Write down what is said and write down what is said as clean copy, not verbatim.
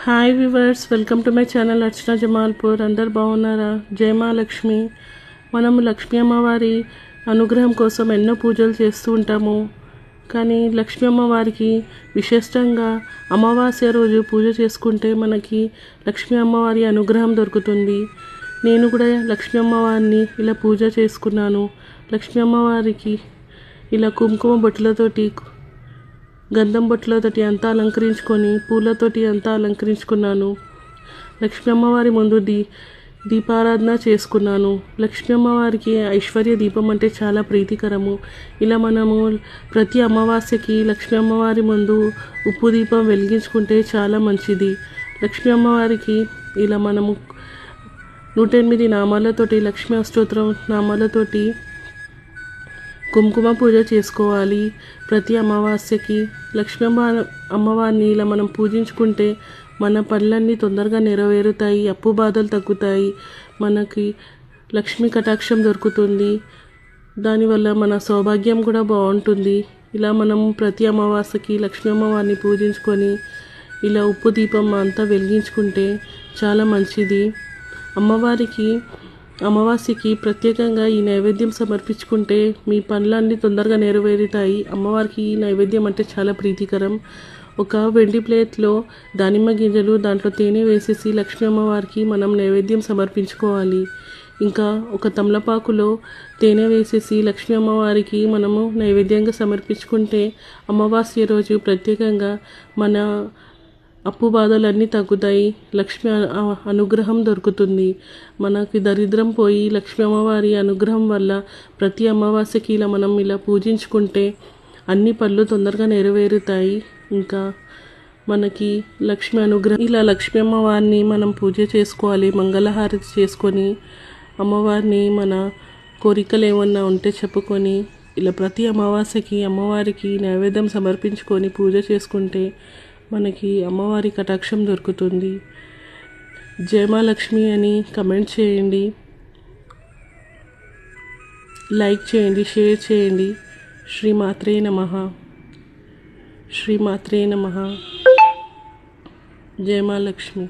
Hi viewers, welcome to my channel Archana Jamalpur. అందరు బాగున్నారా? జై మహాలక్ష్మి. మనము లక్ష్మీ అమ్మవారి అనుగ్రహం కోసం ఎన్నో పూజలు చేస్తూ ఉంటాము. కానీ లక్ష్మీ అమ్మవారికి విశిష్టంగా అమావాస్య రోజు పూజ చేసుకుంటే మనకి లక్ష్మీ అమ్మవారి అనుగ్రహం దొరుకుతుంది. నేను కూడా లక్ష్మీ అమ్మవారిని ఇలా పూజ చేసుకున్నాను. లక్ష్మీ అమ్మవారికి ఇలా కుంకుమ బొట్టులతోటి, గంధం బొట్టులతోటి అంతా అలంకరించుకొని, పూలతోటి అంతా అలంకరించుకున్నాను. లక్ష్మీ అమ్మవారి ముందు దీపారాధన చేసుకున్నాను. లక్ష్మీ అమ్మవారికి ఐశ్వర్య దీపం అంటే చాలా ప్రీతికరము. ఇలా మనము ప్రతి అమావాస్యకి లక్ష్మీ అమ్మవారి ముందు ఉప్పు దీపం వెలిగించుకుంటే చాలా మంచిది. లక్ష్మీ అమ్మవారికి ఇలా మనము 108 నామాలతోటి, లక్ష్మీ అష్టోత్తరం నామాలతోటి కుంకుమ పూజ చేసుకోవాలి. ప్రతి అమావాస్యకి లక్ష్మీ అమ్మవారిని ఇలా మనం పూజించుకుంటే మన పనులన్నీ తొందరగా నెరవేరుతాయి, అప్పు బాధలు తగ్గుతాయి, మనకి లక్ష్మీ కటాక్షం దొరుకుతుంది. దానివల్ల మన సౌభాగ్యం కూడా బాగుంటుంది. ఇలా మనం ప్రతి అమావాస్యకి లక్ష్మీ అమ్మవారిని పూజించుకొని ఇలా ఉప్పు దీపం అంతా వెలిగించుకుంటే చాలా మంచిది. అమావాస్యకి ప్రత్యేకంగా ఈ నైవేద్యం సమర్పించుకుంటే మీ పనులన్నీ తొందరగా నెరవేరుతాయి. అమ్మవారికి ఈ నైవేద్యం అంటే చాలా ప్రీతికరం. ఒక వెండి ప్లేట్లో దానిమ్మ గింజలు, దాంట్లో తేనె వేసేసి లక్ష్మీ అమ్మవారికి మనం నైవేద్యం సమర్పించుకోవాలి. ఇంకా ఒక తమలపాకులో తేనె వేసేసి లక్ష్మీ అమ్మవారికి మనము నైవేద్యంగా సమర్పించుకుంటే అమావాస్య రోజు ప్రత్యేకంగా మన అప్పు బాధలన్నీ తగ్గుతాయి, లక్ష్మి అనుగ్రహం దొరుకుతుంది. మనకి దరిద్రం పోయి లక్ష్మీ అమ్మవారి అనుగ్రహం వల్ల ప్రతి అమావాస్యకి ఇలా మనం ఇలా పూజించుకుంటే అన్ని పనులు తొందరగా నెరవేరుతాయి. ఇంకా మనకి లక్ష్మి అనుగ్రహం, ఇలా లక్ష్మీ అమ్మవారిని మనం పూజ చేసుకోవాలి. మంగళహారతి చేసుకొని అమ్మవారిని మన కోరికలు ఏమన్నా ఉంటే చెప్పుకొని ఇలా ప్రతి అమావాస్యకి అమ్మవారికి నైవేద్యం సమర్పించుకొని పూజ చేసుకుంటే మనకి అమ్మవారి కటాక్షం దొరుకుతుంది. జై మహాలక్ష్మి అని కమెంట్ చేయండి, లైక్ చేయండి, షేర్ చేయండి. శ్రీమాత్రే నమః. శ్రీమాత్రే నమః. జై మహాలక్ష్మి.